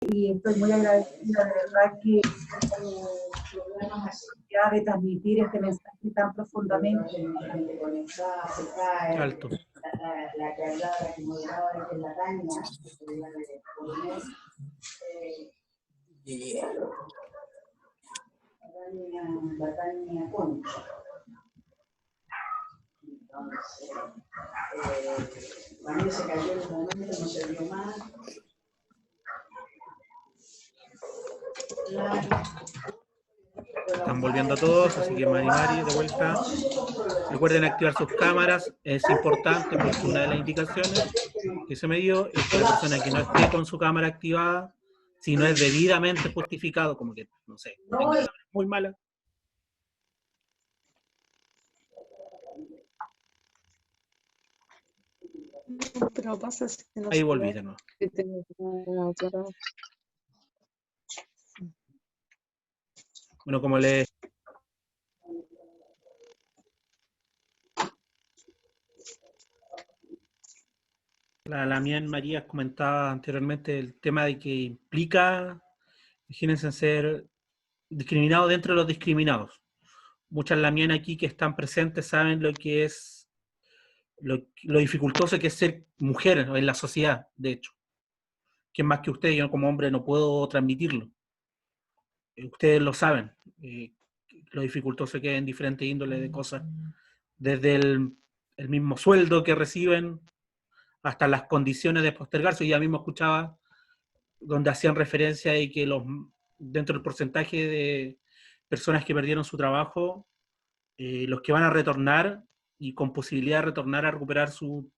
y estoy muy agradecida de verdad que tuvimos la posibilidad de transmitir este mensaje tan profundamente. Alto. La que hablaba, la que moderaba, que es la Tania, la Tania Concha. Entonces, también se cayó en un momento, no se vio más. Están volviendo a todos, así que Mari, de vuelta. Recuerden activar sus cámaras, es importante porque una de las indicaciones que se me dio es que la persona que no esté con su cámara activada, si no es debidamente justificado, como que, no sé, tenga una muy mala. Pero pasa si no Ahí se volví ve de nuevo. que tengo claro. Bueno, como les... La mía en María comentaba anteriormente el tema de que implica, imagínense, ser discriminado dentro de los discriminados. Muchas lamien aquí que están presentes saben lo que es, lo dificultoso que es ser mujer en la sociedad, de hecho. ¿Quién más que usted? Yo como hombre no puedo transmitirlo. Ustedes lo saben, lo dificultoso que es en diferentes índoles de cosas, desde el mismo sueldo que reciben hasta las condiciones de postergarse. Yo ya mismo escuchaba donde hacían referencia de que dentro del porcentaje de personas que perdieron su trabajo, los que van a retornar y con posibilidad de retornar a recuperar su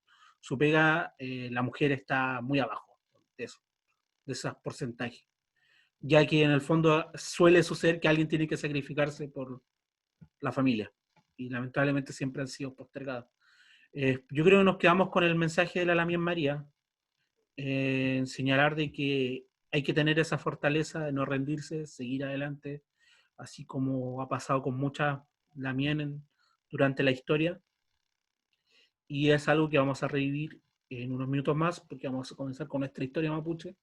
pega, la mujer está muy abajo de eso, de esos porcentajes. Ya que en el fondo suele suceder que alguien tiene que sacrificarse por la familia y lamentablemente siempre han sido postergados. Yo creo que nos quedamos con el mensaje de la Lamien María, señalar de que hay que tener esa fortaleza de no rendirse, seguir adelante, así como ha pasado con muchas Lamien durante la historia, y es algo que vamos a revivir en unos minutos más, porque vamos a comenzar con nuestra historia mapuche.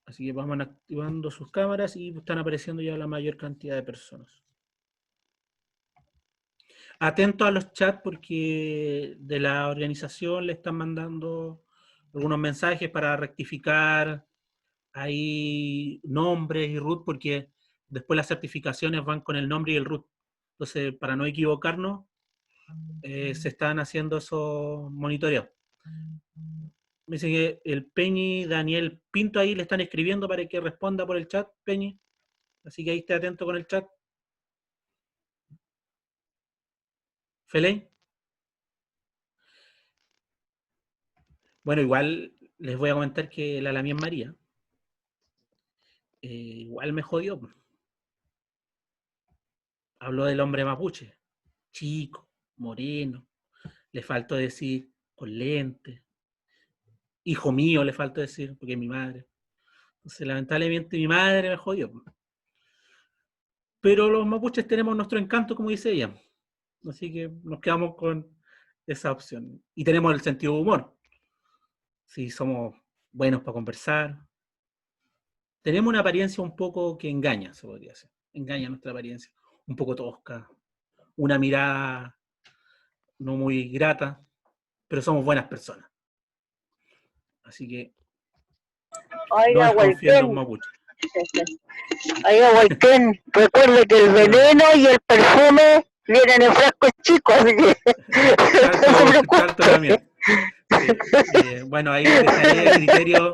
Así que vamos activando sus cámaras y están apareciendo ya la mayor cantidad de personas. Atentos a los chats porque de la organización le están mandando algunos mensajes para rectificar ahí nombres y root, porque después las certificaciones van con el nombre y el root. Entonces, para no equivocarnos, se están haciendo esos monitoreos. Me dice que el Peñi Daniel Pinto ahí le están escribiendo para que responda por el chat, Peñi. Así que ahí esté atento con el chat. Feley. Bueno, igual les voy a comentar que la Lamien María igual me jodió. Habló del hombre mapuche. Chico, moreno. Le faltó decir con lentes. Hijo mío, le faltó decir, porque es mi madre. Entonces, lamentablemente, mi madre me jodió. Pero los mapuches tenemos nuestro encanto, como dice ella. Así que nos quedamos con esa opción. Y tenemos el sentido de humor. Si somos buenos para conversar. Tenemos una apariencia un poco que engaña, se podría decir. Engaña nuestra apariencia. Un poco tosca. Una mirada no muy grata. Pero somos buenas personas. Así que no Oiga, desconfíen de un Hualquén, mapuche. oiga, Hualquén, recuerde que el veneno y el perfume vienen en frascos chicos, así que no se Tanto preocupe. también. Sí. Bueno, ahí dejaré a criterio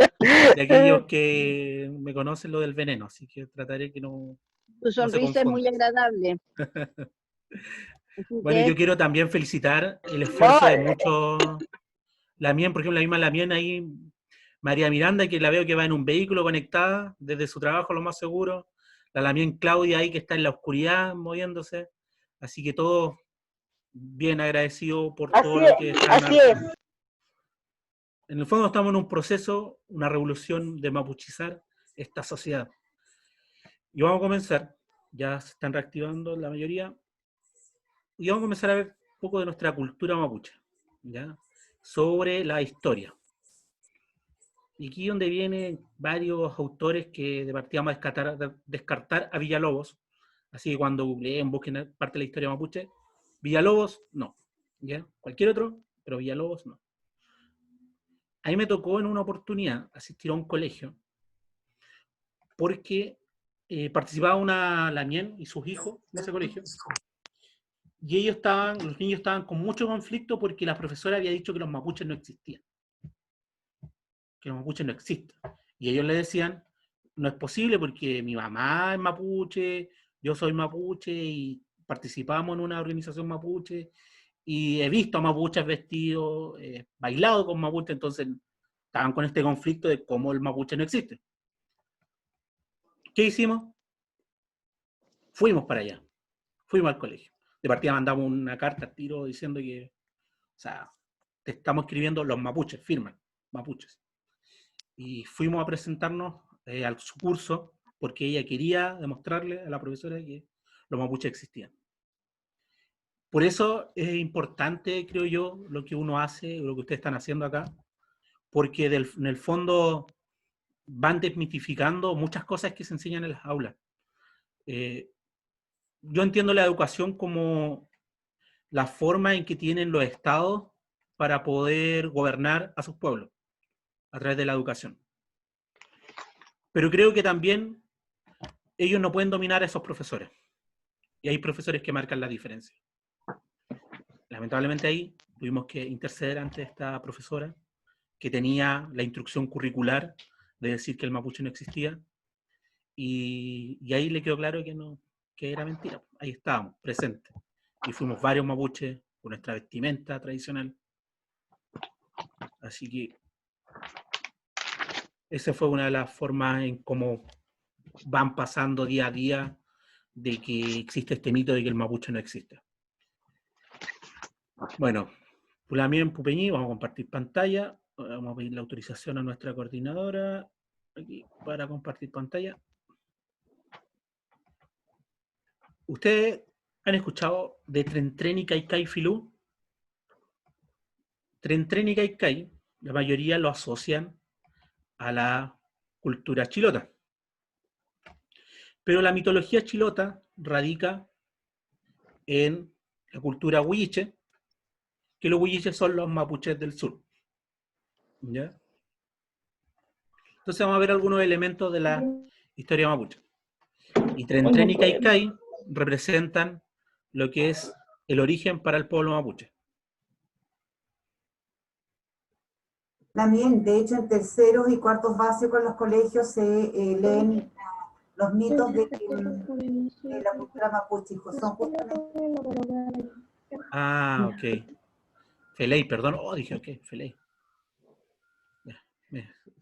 de aquellos que me conocen lo del veneno, así que trataré que no Tu se sonrisa es muy confunda. agradable. Así Bueno, que, yo quiero también felicitar el esfuerzo de muchos. Lamien, por ejemplo, la misma Lamien ahí, María Miranda, que la veo que va en un vehículo conectada desde su trabajo, lo más seguro. La Lamien Claudia ahí que está en la oscuridad moviéndose. Así que todos bien agradecidos por todo así lo es, que están. así es. En el fondo estamos en un proceso, una revolución de mapuchizar esta sociedad. Y vamos a comenzar, ya se están reactivando la mayoría, y vamos a comenzar a ver un poco de nuestra cultura mapuche, ¿ya? Sobre la historia. Y aquí donde vienen varios autores que de partida vamos a descartar a Villalobos. Así que cuando googleen, busquen parte de la historia mapuche, Villalobos, no. ¿Ya? Cualquier otro, pero Villalobos, no. A mí me tocó en una oportunidad asistir a un colegio porque participaba una Lamien y sus hijos en ese colegio. Y los niños estaban con mucho conflicto porque la profesora había dicho que los mapuches no existían. Que los mapuches no existen. Y ellos le decían, no es posible porque mi mamá es mapuche, yo soy mapuche y participamos en una organización mapuche y he visto a mapuches vestidos, bailado con mapuche, entonces estaban con este conflicto de cómo el mapuche no existe. ¿Qué hicimos? Fuimos para allá, fuimos al colegio. De partida mandamos una carta al tiro diciendo que, o sea, te estamos escribiendo los mapuches, firman, mapuches. Y fuimos a presentarnos a su curso porque ella quería demostrarle a la profesora que los mapuches existían. Por eso es importante, creo yo, lo que uno hace, lo que ustedes están haciendo acá, porque en el fondo van desmitificando muchas cosas que se enseñan en las aulas. Yo entiendo la educación como la forma en que tienen los estados para poder gobernar a sus pueblos, a través de la educación. Pero creo que también ellos no pueden dominar a esos profesores. Y hay profesores que marcan la diferencia. Lamentablemente ahí tuvimos que interceder ante esta profesora que tenía la instrucción curricular de decir que el mapuche no existía. Y ahí le quedó claro que, no, que era mentira. Ahí estábamos, presentes. Y fuimos varios mapuches con nuestra vestimenta tradicional. Así que esa fue una de las formas en cómo van pasando día a día de que existe este mito de que el mapuche no existe. Bueno, Pulamien Pupeñí, vamos a compartir pantalla. Vamos a pedir la autorización a nuestra coordinadora aquí para compartir pantalla. ¿Ustedes han escuchado de Tren y Kaikai Filú? Tren y Kaikai, la mayoría lo asocian a la cultura chilota. Pero la mitología chilota radica en la cultura huilliche, que los huilliches son los mapuches del sur. ¿Ya? Entonces vamos a ver algunos elementos de la historia mapuche. Y Tren y Kaikai representan lo que es el origen para el pueblo mapuche. También, de hecho, en terceros y cuartos básicos en los colegios se leen los mitos de la cultura mapuche. Son justamente... Ah, ok. Feley, perdón. Oh, dije, ok, Feley.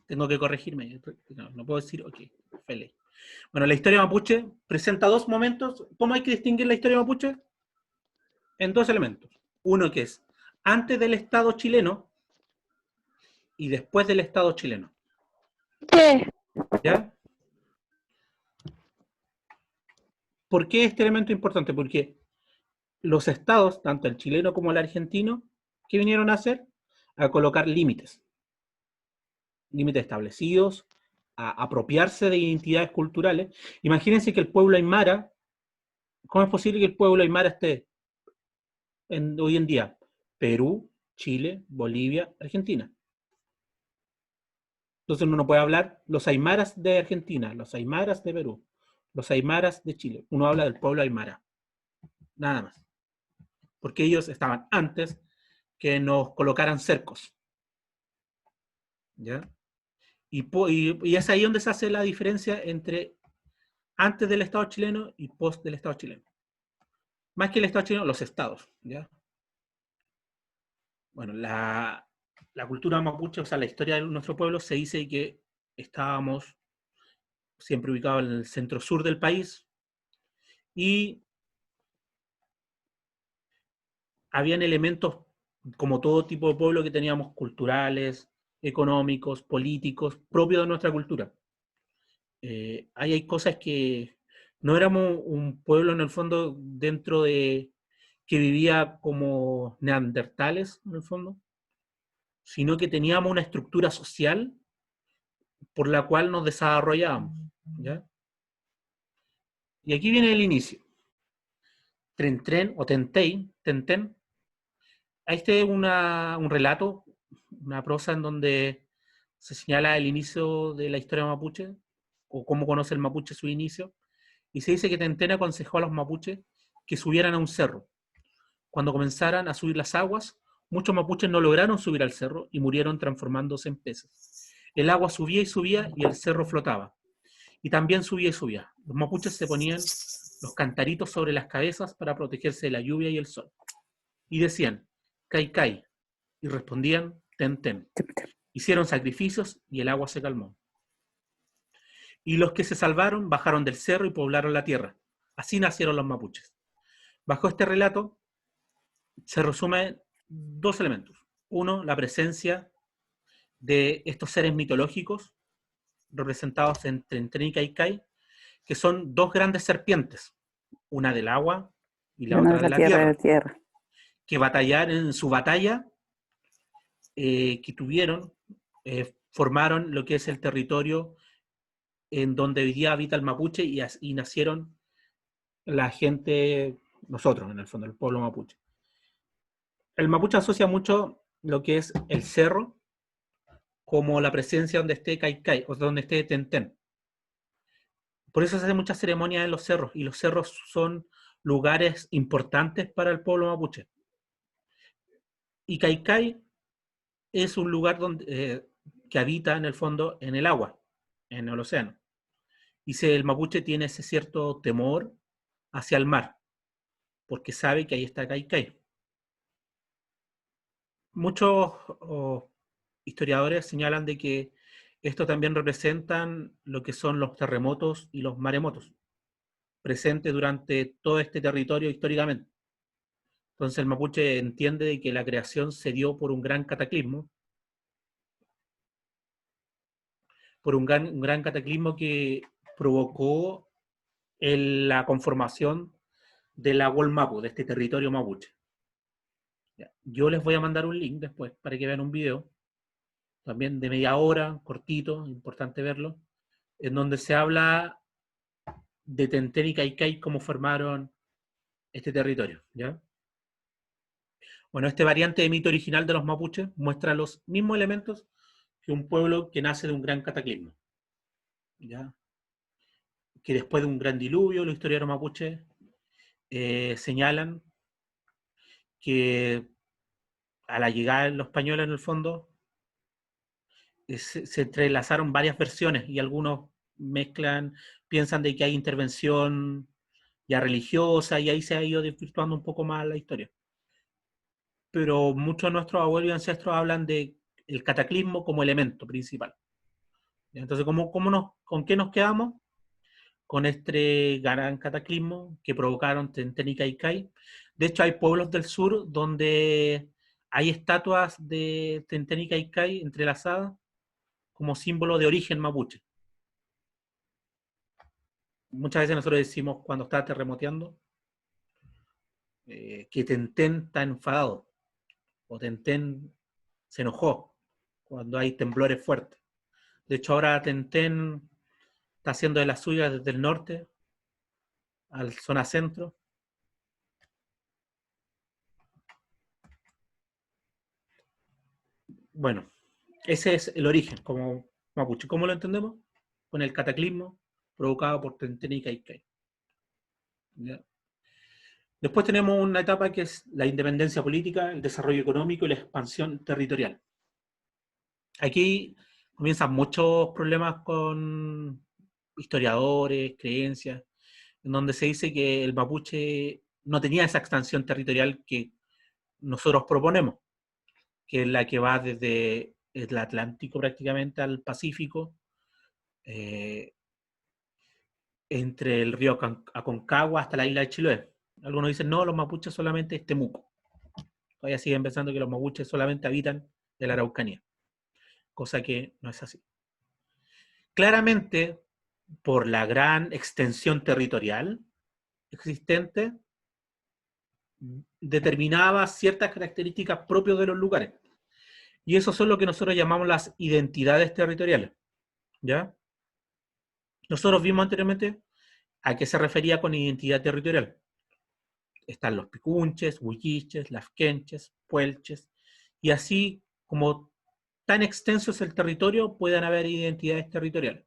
Tengo que corregirme. No puedo decir, ok, Feley. Bueno, la historia mapuche presenta dos momentos. ¿Cómo hay que distinguir la historia mapuche? En dos elementos. Uno que es antes del Estado chileno y después del Estado chileno. Sí. ¿Ya? ¿Por qué este elemento es importante? Porque los estados, tanto el chileno como el argentino, ¿qué vinieron a hacer? A colocar límites. Límites establecidos, a apropiarse de identidades culturales. Imagínense que el pueblo aymara, ¿cómo es posible que el pueblo aymara esté hoy en día? Perú, Chile, Bolivia, Argentina. Entonces uno no puede hablar los aymaras de Argentina, los aymaras de Perú, los aymaras de Chile. Uno habla del pueblo aymara. Nada más. Porque ellos estaban antes que nos colocaran cercos. ¿Ya? Y es ahí donde se hace la diferencia entre antes del Estado chileno y post del Estado chileno. Más que el Estado chileno, los estados. ¿Ya? Bueno, la cultura mapuche, o sea, la historia de nuestro pueblo, se dice que estábamos siempre ubicados en el centro sur del país y habían elementos, como todo tipo de pueblo, que teníamos culturales, económicos, políticos, propios de nuestra cultura. Ahí hay cosas que no éramos un pueblo en el fondo dentro de que vivía como neandertales en el fondo, sino que teníamos una estructura social por la cual nos desarrollábamos, ¿ya? Y aquí viene el inicio. Tren o Tenten. Este es un relato, una prosa en donde se señala el inicio de la historia mapuche, o cómo conoce el mapuche su inicio, y se dice que Tenten aconsejó a los mapuches que subieran a un cerro. Cuando comenzaran a subir las aguas, muchos mapuches no lograron subir al cerro y murieron transformándose en peces. El agua subía y subía y el cerro flotaba. Y también subía y subía. Los mapuches se ponían los cantaritos sobre las cabezas para protegerse de la lluvia y el sol. Y decían, cai, cai. Y respondían, ten, ten. Hicieron sacrificios y el agua se calmó. Y los que se salvaron bajaron del cerro y poblaron la tierra. Así nacieron los mapuches. Bajo este relato se resumen dos elementos. Uno, la presencia de estos seres mitológicos representados en Tenten y Cai Cai, que son dos grandes serpientes, una del agua y la otra de la tierra, que batallaron en su batalla que tuvieron, formaron lo que es el territorio en donde hoy día habita el mapuche y nacieron la gente, nosotros en el fondo, el pueblo mapuche. El mapuche asocia mucho lo que es el cerro como la presencia donde esté Cai Cai, o donde esté Tenten. Por eso se hacen muchas ceremonias en los cerros, y los cerros son lugares importantes para el pueblo mapuche. Y Cai Cai es un lugar donde, que habita en el fondo en el agua, en el océano. Y el mapuche tiene ese cierto temor hacia el mar, porque sabe que ahí está Cai Cai. Muchos historiadores señalan de que esto también representan lo que son los terremotos y los maremotos, presentes durante todo este territorio históricamente. Entonces el mapuche entiende de que la creación se dio por un gran cataclismo, un gran cataclismo que provocó la conformación de la Wolmapu, de este territorio mapuche. Yo les voy a mandar un link después para que vean un video, también de media hora, cortito, importante verlo, en donde se habla de Tenten y Cai Cai, cómo formaron este territorio, ¿ya? Bueno, este variante de mito original de los mapuches muestra los mismos elementos que un pueblo que nace de un gran cataclismo, ¿ya? Que después de un gran diluvio, los historiadores mapuches señalan que a la llegada de los españoles, en el fondo, se entrelazaron varias versiones y algunos piensan de que hay intervención ya religiosa, y ahí se ha ido desvirtuando un poco más la historia. Pero muchos de nuestros abuelos y ancestros hablan de el cataclismo como elemento principal. Entonces, ¿con qué nos quedamos? Con este gran cataclismo que provocaron Tenten y Cai Cai. De hecho, hay pueblos del sur donde hay estatuas de Tenten y Cai Cai entrelazadas como símbolo de origen mapuche. Muchas veces nosotros decimos, cuando está terremoteando, que Tenten está enfadado, o Tenten se enojó cuando hay temblores fuertes. De hecho, ahora Tenten está haciendo de las suyas desde el norte a la zona centro. Bueno, ese es el origen como mapuche. ¿Cómo lo entendemos? Con el cataclismo provocado por Tenten y Cai Cai. ¿Ya? Después tenemos una etapa que es la independencia política, el desarrollo económico y la expansión territorial. Aquí comienzan muchos problemas con historiadores, creencias, en donde se dice que el mapuche no tenía esa extensión territorial que nosotros proponemos, que es la que va desde el Atlántico prácticamente al Pacífico, entre el río Aconcagua hasta la isla de Chiloé. Algunos dicen, no, los mapuches solamente es Temuco. Todavía siguen pensando que los mapuches solamente habitan de la Araucanía, cosa que no es así. Claramente, por la gran extensión territorial existente, determinaba ciertas características propias de los lugares. Y eso son lo que nosotros llamamos las identidades territoriales. ¿Ya? Nosotros vimos anteriormente a qué se refería con identidad territorial. Están los picunches, huilliches, lafkenches, puelches, y así como tan extenso es el territorio, pueden haber identidades territoriales,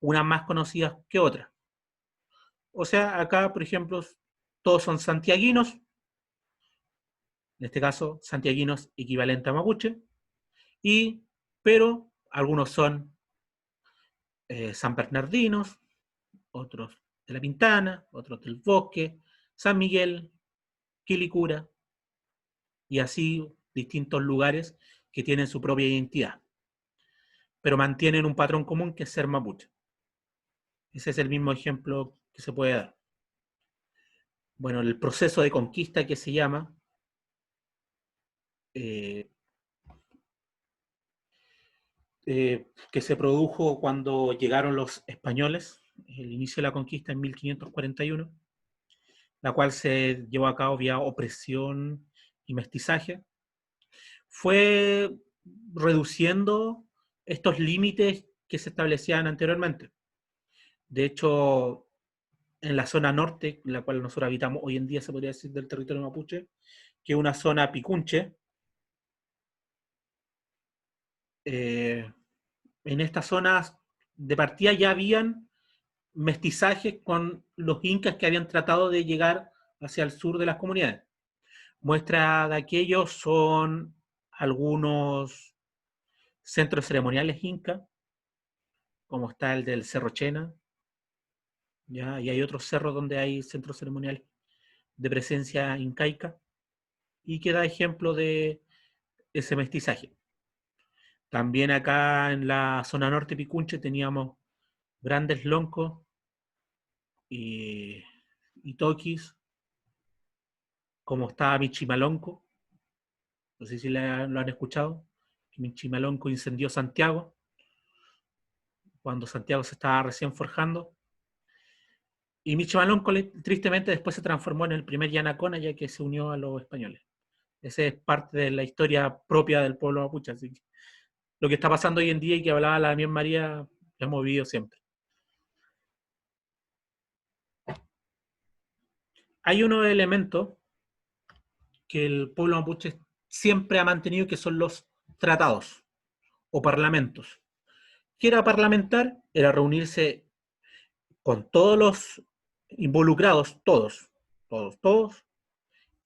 unas más conocidas que otras. O sea, acá, por ejemplo, todos son santiaguinos, en este caso, santiaguinos equivalente a mapuche, pero algunos son san bernardinos, otros de la Pintana, otros del Bosque, San Miguel, Quilicura, y así distintos lugares que tienen su propia identidad, pero mantienen un patrón común que es ser mapuche. Ese es el mismo ejemplo que se puede dar. Bueno, el proceso de conquista que se llama, que se produjo cuando llegaron los españoles, el inicio de la conquista en 1541, la cual se llevó a cabo vía opresión y mestizaje, fue reduciendo estos límites que se establecían anteriormente. De hecho, en la zona norte, la cual nosotros habitamos hoy en día, se podría decir, del territorio mapuche, que es una zona picunche, en estas zonas de partida ya habían mestizajes con los incas que habían tratado de llegar hacia el sur de las comunidades. Muestra de aquello son algunos centros ceremoniales incas, como está el del Cerro Chena, ¿ya? Y hay otros cerros donde hay centros ceremoniales de presencia incaica, y que da ejemplo de ese mestizaje. También acá en la zona norte Picunche teníamos grandes loncos y toquis, como estaba Michimalonco, no sé si lo han escuchado, que Michimalonco incendió Santiago, cuando Santiago se estaba recién forjando, y Michimalonco tristemente después se transformó en el primer Yanacona, ya que se unió a los españoles. Esa es parte de la historia propia del pueblo mapuche, así que lo que está pasando hoy en día y que hablaba la Damián María, lo hemos vivido siempre. Hay unos elementos que el pueblo mapuche siempre ha mantenido, que son los tratados o parlamentos. ¿Qué era parlamentar? Era reunirse con todos los involucrados, todos,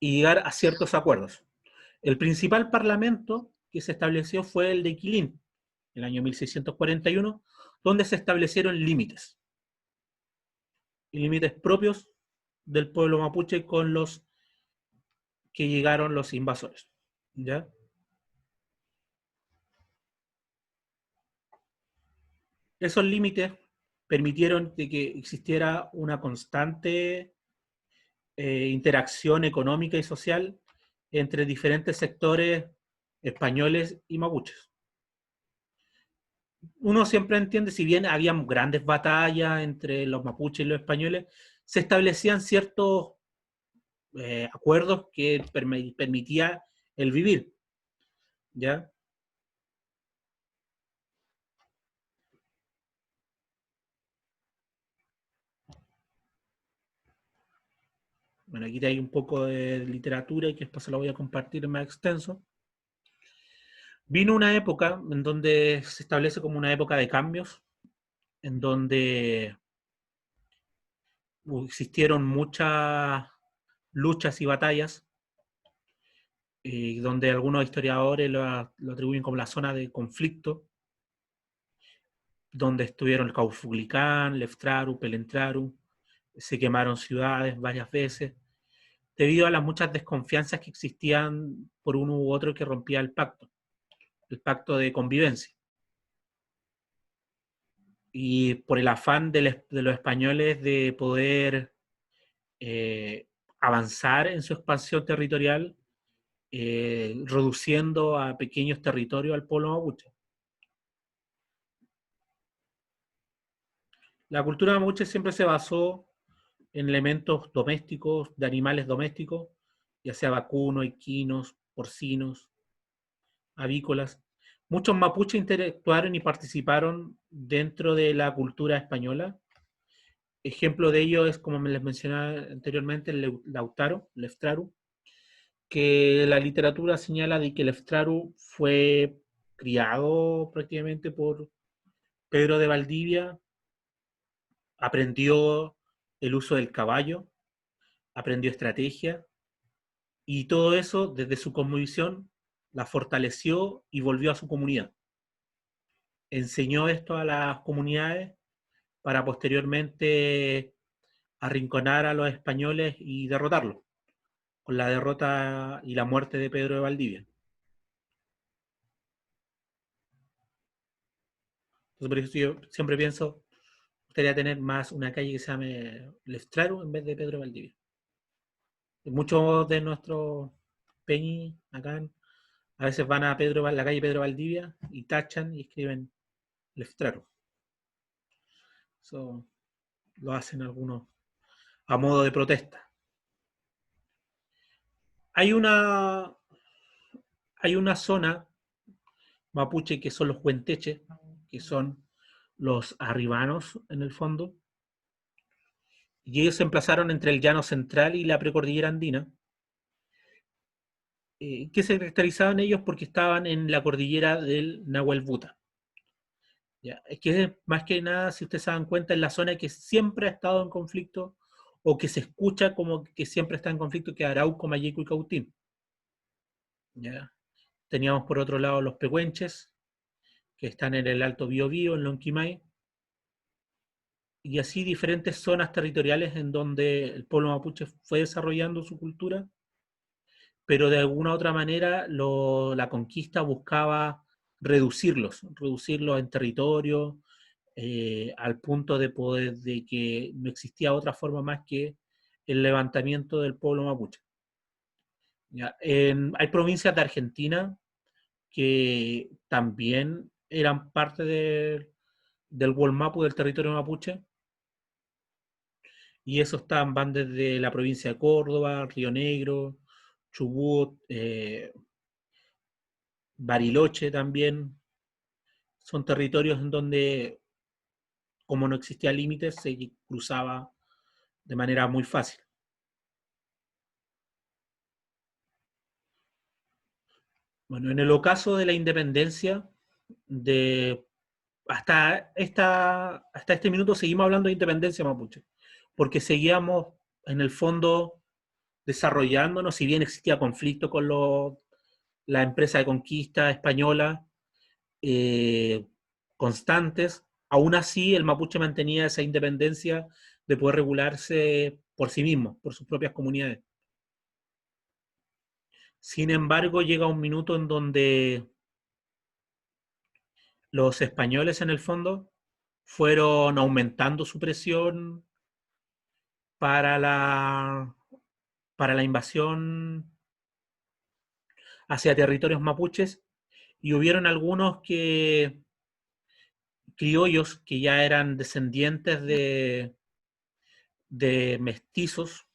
y llegar a ciertos acuerdos. El principal parlamento que se estableció fue el de Quilín, en el año 1641, donde se establecieron límites. Y límites propios del pueblo mapuche con los que llegaron los invasores. ¿Ya? Esos límites permitieron de que existiera una constante interacción económica y social entre diferentes sectores españoles y mapuches. Uno siempre entiende, si bien había grandes batallas entre los mapuches y los españoles, se establecían ciertos acuerdos que permitía el vivir, ¿ya? Bueno, aquí hay un poco de literatura y que después se lo voy a compartir más extenso. Vino una época en donde se establece como una época de cambios, en donde existieron muchas luchas y batallas, donde algunos historiadores lo atribuyen como la zona de conflicto, donde estuvieron el Caufuglicán, Leftraru, Pelentraru, se quemaron ciudades varias veces, debido a las muchas desconfianzas que existían por uno u otro que rompía el pacto de convivencia. Y por el afán de los españoles de poder avanzar en su expansión territorial, reduciendo a pequeños territorios al pueblo mapuche. La cultura mapuche siempre se basó en elementos domésticos, de animales domésticos, ya sea vacunos, equinos, porcinos, avícolas, Muchos mapuches interactuaron y participaron dentro de la cultura española. Ejemplo de ello es, como me les mencionaba anteriormente, el Leftraru, que la literatura señala de que Leftraru fue criado prácticamente por Pedro de Valdivia, aprendió el uso del caballo, aprendió estrategia, y todo eso, desde su cosmovisión, la fortaleció y volvió a su comunidad. Enseñó esto a las comunidades para posteriormente arrinconar a los españoles y derrotarlos, con la derrota y la muerte de Pedro de Valdivia. Entonces, por eso yo siempre pienso, me gustaría tener más una calle que se llame Leftraru en vez de Pedro de Valdivia. Muchos de nuestros peñis acá a veces van a la calle Pedro Valdivia y tachan y escriben Leftraru. Eso lo hacen algunos a modo de protesta. Hay una zona mapuche que son los huenteches, que son los arribanos en el fondo, y ellos se emplazaron entre el llano central y la precordillera andina, que se caracterizaban ellos porque estaban en la cordillera del Nahuelbuta. Ya, es que más que nada, si ustedes se dan cuenta, es la zona que siempre ha estado en conflicto, o que se escucha como que siempre está en conflicto, que Arauco, Mayeco y Cautín. ¿Ya? Teníamos por otro lado los pehuenches, que están en el Alto Biobío, en Lonquimay, y así diferentes zonas territoriales en donde el pueblo mapuche fue desarrollando su cultura, pero de alguna u otra manera la conquista buscaba reducirlos en territorio, al punto de que no existía otra forma más que el levantamiento del pueblo mapuche. ¿Ya? Hay provincias de Argentina que también eran parte del Gualmapu, del territorio mapuche, y esos van desde la provincia de Córdoba, Río Negro, Chubut, Bariloche también. Son territorios en donde, como no existía límites, se cruzaba de manera muy fácil. Bueno, en el ocaso de la independencia, hasta este minuto seguimos hablando de independencia mapuche, porque seguíamos en el fondo desarrollándonos, si bien existía conflicto con la empresa de conquista española, constantes, aún así el mapuche mantenía esa independencia de poder regularse por sí mismo, por sus propias comunidades. Sin embargo, llega un minuto en donde los españoles, en el fondo, fueron aumentando su presión para la invasión hacia territorios mapuches, y hubieron algunos criollos que ya eran descendientes de mestizos,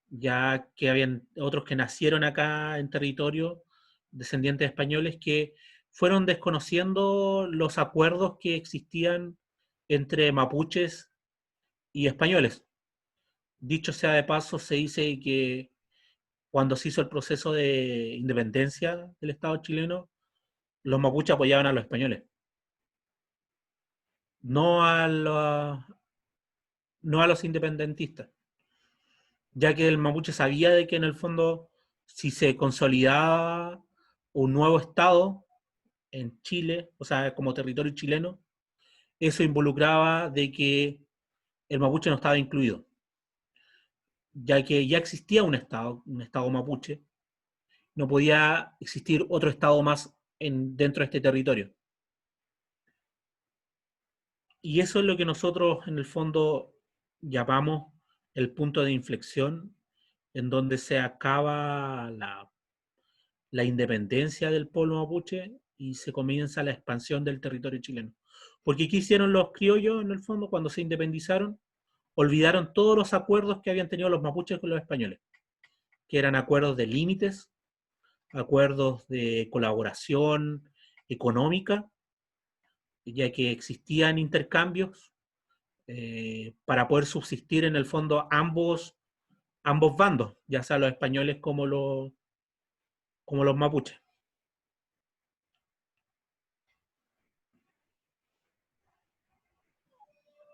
ya que habían otros que nacieron acá en territorio, descendientes españoles, que fueron desconociendo los acuerdos que existían entre mapuches y españoles. Dicho sea de paso, se dice que cuando se hizo el proceso de independencia del Estado chileno, los mapuches apoyaban a los españoles, no a los independentistas, ya que el mapuche sabía de que en el fondo, si se consolidaba un nuevo Estado en Chile, o sea, como territorio chileno, eso involucraba de que el mapuche no estaba incluido, ya que ya existía un Estado mapuche, no podía existir otro Estado más dentro de este territorio. Y eso es lo que nosotros en el fondo llamamos el punto de inflexión, en donde se acaba la independencia del pueblo mapuche y se comienza la expansión del territorio chileno. Porque ¿qué hicieron los criollos en el fondo cuando se independizaron? Olvidaron todos los acuerdos que habían tenido los mapuches con los españoles, que eran acuerdos de límites, acuerdos de colaboración económica, ya que existían intercambios para poder subsistir en el fondo ambos bandos, ya sea los españoles como los mapuches.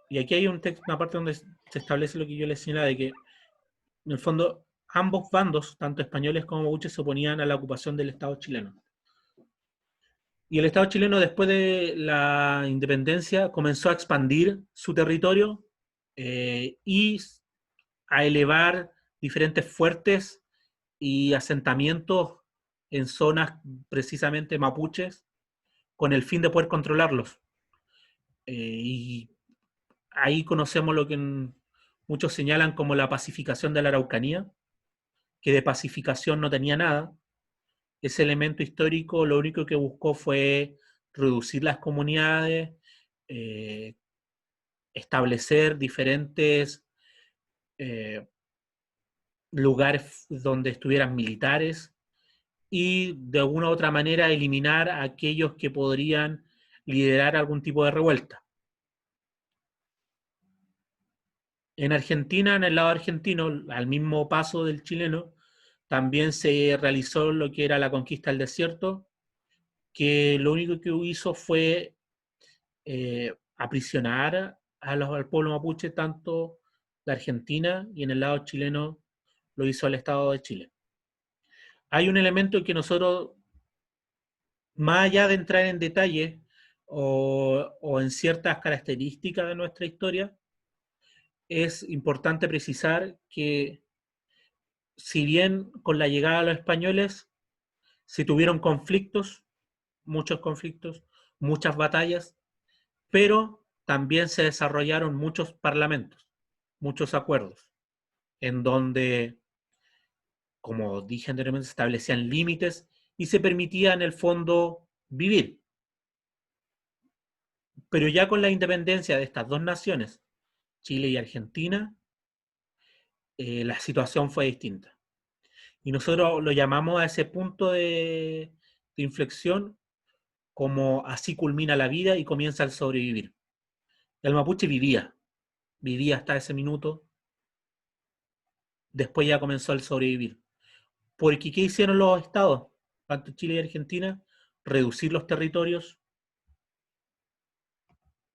Y aquí hay una parte donde se establece lo que yo les señalaba, de que en el fondo ambos bandos, tanto españoles como mapuches, se oponían a la ocupación del Estado chileno. Y el Estado chileno, después de la independencia, comenzó a expandir su territorio y a elevar diferentes fuertes y asentamientos en zonas precisamente mapuches con el fin de poder controlarlos. Y ahí conocemos lo que muchos señalan como la pacificación de la Araucanía, que de pacificación no tenía nada. Ese elemento histórico lo único que buscó fue reducir las comunidades, establecer diferentes lugares donde estuvieran militares y de alguna u otra manera eliminar a aquellos que podrían liderar algún tipo de revuelta. En Argentina, en el lado argentino, al mismo paso del chileno, también se realizó lo que era la conquista del desierto, que lo único que hizo fue aprisionar al pueblo mapuche, tanto de Argentina y en el lado chileno lo hizo el Estado de Chile. Hay un elemento que nosotros, más allá de entrar en detalle o en ciertas características de nuestra historia, es importante precisar que si bien con la llegada de los españoles se tuvieron conflictos, muchos conflictos, muchas batallas, pero también se desarrollaron muchos parlamentos, muchos acuerdos, en donde, como dije anteriormente, se establecían límites y se permitía en el fondo vivir. Pero ya con la independencia de estas dos naciones, Chile y Argentina, la situación fue distinta. Y nosotros lo llamamos a ese punto de inflexión como así culmina la vida y comienza el sobrevivir. El mapuche vivía hasta ese minuto, después ya comenzó el sobrevivir. Porque ¿qué hicieron los estados, tanto Chile y Argentina? Reducir los territorios,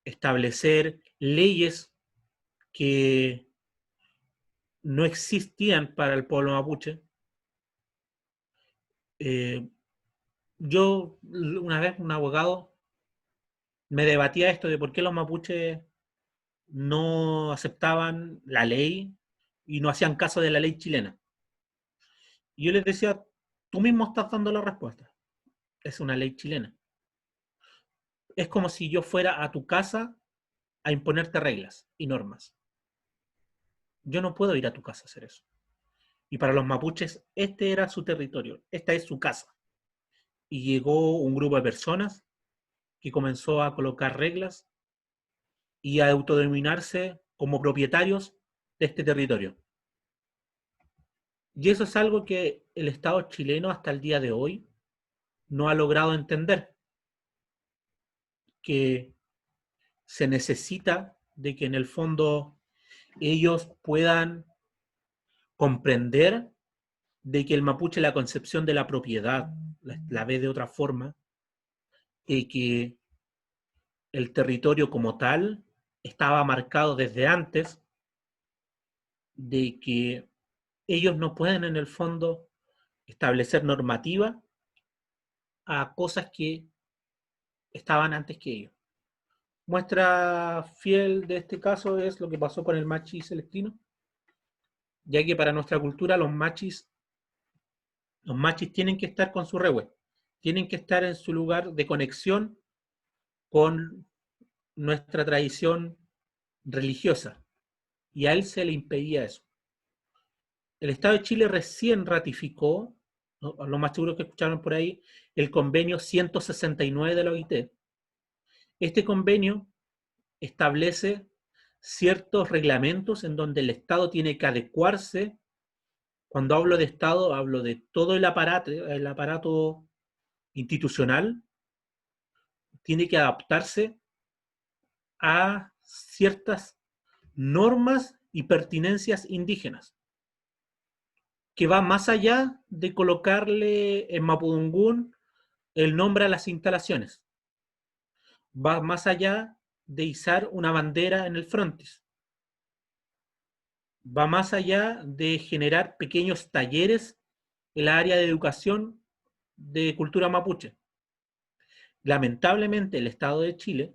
establecer leyes que no existían para el pueblo mapuche. Yo, una vez, un abogado me debatía esto de por qué los mapuches no aceptaban la ley y no hacían caso de la ley chilena. Y yo les decía, tú mismo estás dando la respuesta. Es una ley chilena. Es como si yo fuera a tu casa a imponerte reglas y normas. Yo no puedo ir a tu casa a hacer eso. Y para los mapuches, este era su territorio, esta es su casa. Y llegó un grupo de personas que comenzó a colocar reglas y a autodenominarse como propietarios de este territorio. Y eso es algo que el Estado chileno hasta el día de hoy no ha logrado entender, que se necesita de que en el fondo ellos puedan comprender de que el mapuche la concepción de la propiedad la ve de otra forma, y que el territorio como tal estaba marcado desde antes, de que ellos no pueden en el fondo establecer normativa a cosas que estaban antes que ellos. Muestra fiel de este caso es lo que pasó con el machi celestino, ya que para nuestra cultura los machis tienen que estar con su rehue, tienen que estar en su lugar de conexión con nuestra tradición religiosa, y a él se le impedía eso. El Estado de Chile recién ratificó, ¿no?, lo más seguro que escucharon por ahí, el convenio 169 de la OIT. Este convenio establece ciertos reglamentos en donde el Estado tiene que adecuarse. Cuando hablo de Estado, hablo de todo el aparato institucional tiene que adaptarse a ciertas normas y pertinencias indígenas, que va más allá de colocarle en Mapudungún el nombre a las instalaciones. Va más allá de izar una bandera en el frontis. Va más allá de generar pequeños talleres en la área de educación de cultura mapuche. Lamentablemente el Estado de Chile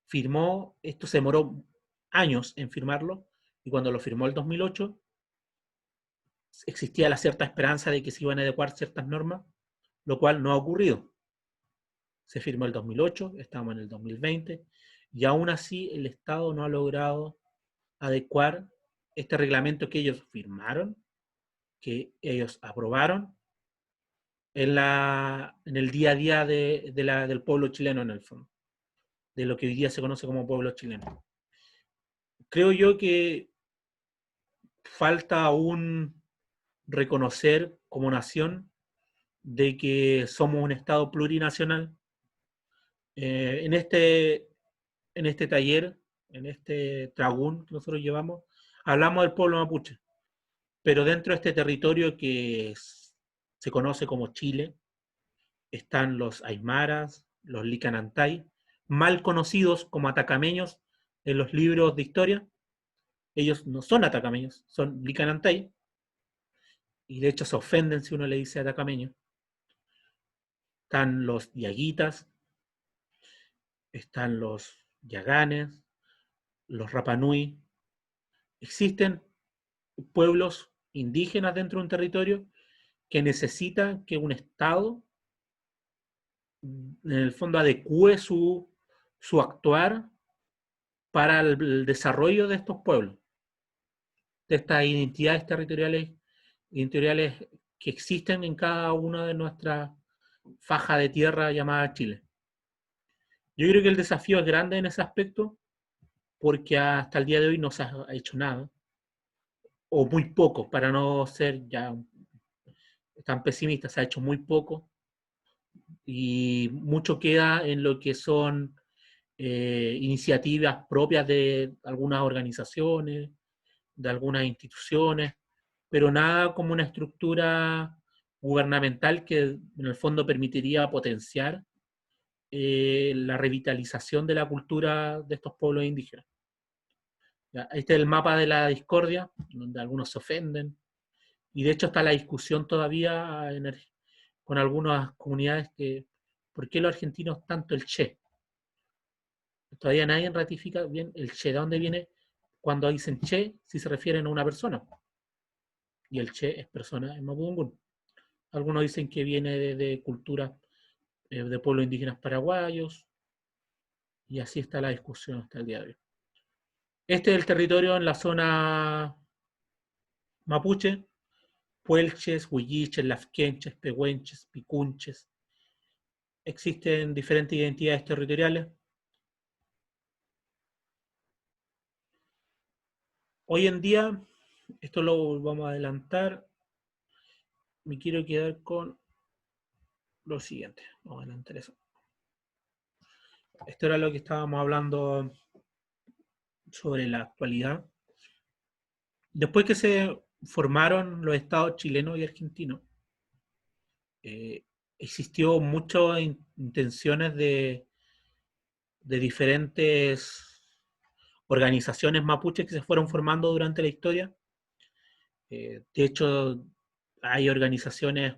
firmó, esto se demoró años en firmarlo, y cuando lo firmó el 2008, existía la cierta esperanza de que se iban a adecuar ciertas normas, lo cual no ha ocurrido. Se firmó el 2008, estamos en el 2020, y aún así el Estado no ha logrado adecuar este reglamento que ellos firmaron, que ellos aprobaron, en el día a día del pueblo chileno, en el fondo, de lo que hoy día se conoce como pueblo chileno. Creo yo que falta aún reconocer como nación de que somos un Estado plurinacional. En este taller, en este tragún que nosotros llevamos, hablamos del pueblo mapuche, pero dentro de este territorio que se conoce como Chile, están los aymaras, los licanantay, mal conocidos como atacameños en los libros de historia. Ellos no son atacameños, son licanantay, y de hecho se ofenden si uno le dice atacameño. Están los yaguitas, están los yaganes, los rapanui. Existen pueblos indígenas dentro de un territorio que necesitan que un Estado, en el fondo, adecue su actuar para el desarrollo de estos pueblos, de estas identidades territoriales que existen en cada una de nuestras fajas de tierra llamada Chile. Yo creo que el desafío es grande en ese aspecto, porque hasta el día de hoy no se ha hecho nada, o muy poco, para no ser ya tan pesimista, se ha hecho muy poco, y mucho queda en lo que son iniciativas propias de algunas organizaciones, de algunas instituciones, pero nada como una estructura gubernamental que en el fondo permitiría potenciar la revitalización de la cultura de estos pueblos indígenas. ¿Ya? Este es el mapa de la discordia, donde algunos se ofenden, y de hecho está la discusión todavía con algunas comunidades que ¿por qué los argentinos tanto el che? Todavía nadie ratifica bien el che, de dónde viene cuando dicen che, si se refieren a una persona. Y el che es persona en Mapudungún. Algunos dicen que viene de cultura de pueblos indígenas paraguayos, y así está la discusión hasta el día de hoy. Este es el territorio en la zona mapuche: puelches, huilliches, lafkenches, pehuenches, picunches. Existen diferentes identidades territoriales. Hoy en día, esto lo vamos a adelantar, me quiero quedar con lo siguiente. Vamos a adelantar eso. Esto era lo que estábamos hablando sobre la actualidad. Después que se formaron los estados chileno y argentino, existió muchas intenciones de diferentes organizaciones mapuches que se fueron formando durante la historia. De hecho, hay organizaciones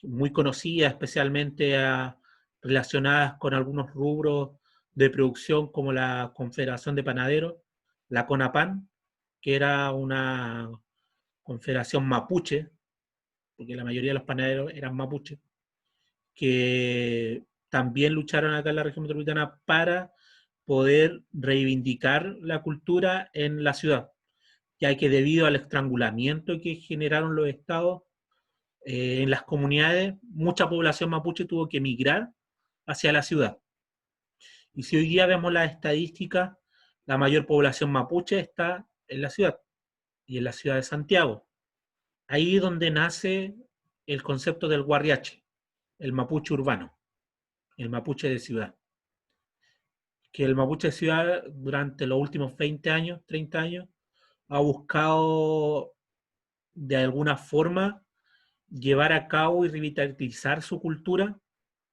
muy conocidas, especialmente relacionadas con algunos rubros de producción, como la Confederación de Panaderos, la CONAPAN, que era una confederación mapuche, porque la mayoría de los panaderos eran mapuches, que también lucharon acá en la región metropolitana para poder reivindicar la cultura en la ciudad, ya que debido al estrangulamiento que generaron los estados en las comunidades, mucha población mapuche tuvo que emigrar hacia la ciudad. Y si hoy día vemos las estadísticas, la mayor población mapuche está en la ciudad, y en la ciudad de Santiago. Ahí es donde nace el concepto del guarriache, el mapuche urbano. el mapuche de ciudad. Que el mapuche de ciudad durante los últimos 20 años, 30 años, ha buscado de alguna forma llevar a cabo y revitalizar su cultura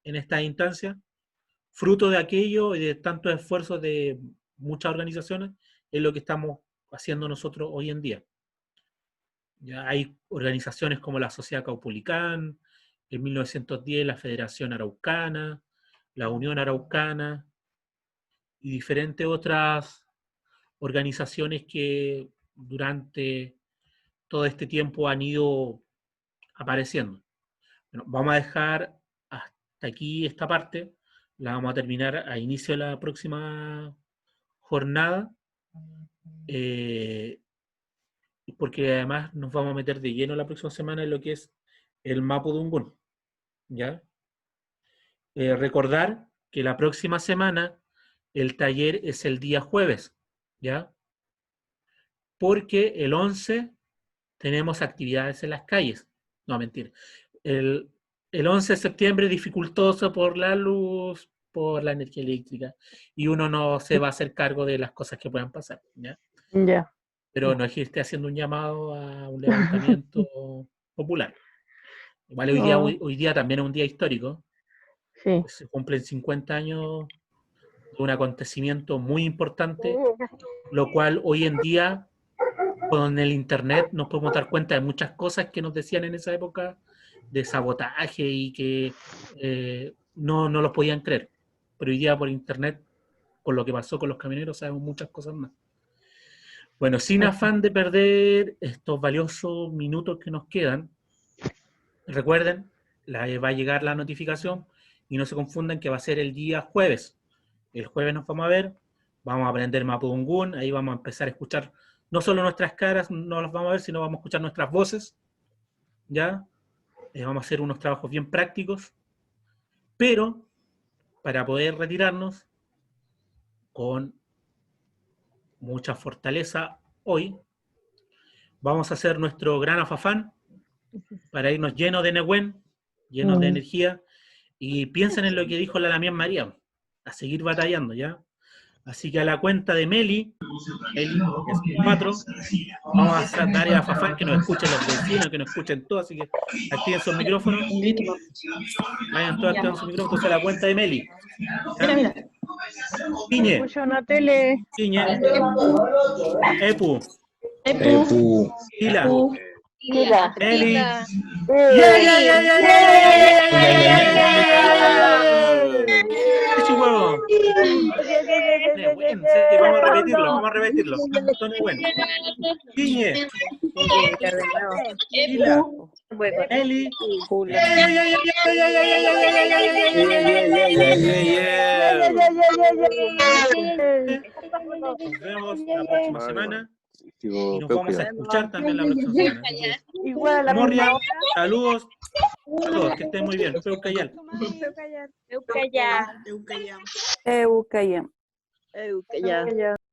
en estas instancias, fruto de aquello y de tantos esfuerzos de muchas organizaciones, es lo que estamos haciendo nosotros hoy en día. Ya hay organizaciones como la Sociedad Caupolicán, en 1910 la Federación Araucana, la Unión Araucana y diferentes otras organizaciones que durante todo este tiempo han ido apareciendo. Bueno, vamos a dejar hasta aquí esta parte, la vamos a terminar a inicio de la próxima jornada, porque además nos vamos a meter de lleno la próxima semana en lo que es el Mapudungun, ¿ya? Recordar que la próxima semana el taller es el día jueves, ¿ya? Porque el 11 tenemos actividades en las calles. No, mentira. El 11 de septiembre es dificultoso por la luz, por la energía eléctrica, y uno no se va a hacer cargo de las cosas que puedan pasar, ¿ya? Ya. Pero no es que esté haciendo un llamado a un levantamiento popular. Igual hoy día también es un día histórico. Sí. Se cumplen 50 años de un acontecimiento muy importante, lo cual hoy en día, con el internet, nos podemos dar cuenta de muchas cosas que nos decían en esa época de sabotaje y que no los podían creer. Pero hoy día por internet, con lo que pasó con los camioneros, sabemos muchas cosas más. Bueno, sin afán de perder estos valiosos minutos que nos quedan, recuerden, va a llegar la notificación y no se confundan que va a ser el día jueves. El jueves nos vamos a ver, vamos a aprender Mapudungun, ahí vamos a empezar a escuchar no solo nuestras caras, no las vamos a ver, sino vamos a escuchar nuestras voces, ¿ya? Vamos a hacer unos trabajos bien prácticos, pero para poder retirarnos con mucha fortaleza hoy, vamos a hacer nuestro gran afafán para irnos llenos de Nehuen, llenos de energía, y piensen en lo que dijo la Damián María, a seguir batallando, ¿ya? Así que a la cuenta de Meli, es 4, vamos a dar a Fafán que nos escuchen los vecinos, que nos escuchen todos, así que activen sus micrófonos. Vayan todos activando sus micrófonos. Entonces a la cuenta de Meli. Mira. Piñe. Escucho una tele. Piñe. Epu. Hila. Mira. Meli. Huevo. Vamos a repetirlo. Son buenos. Piñe. Hila. Eli. Nos vemos la próxima semana. Y nos vamos a escuchar también la próxima semana. Igual a la Moria, misma hora. saludos a todos, que estén muy bien. Peucayal. Eucayam. Eucayam.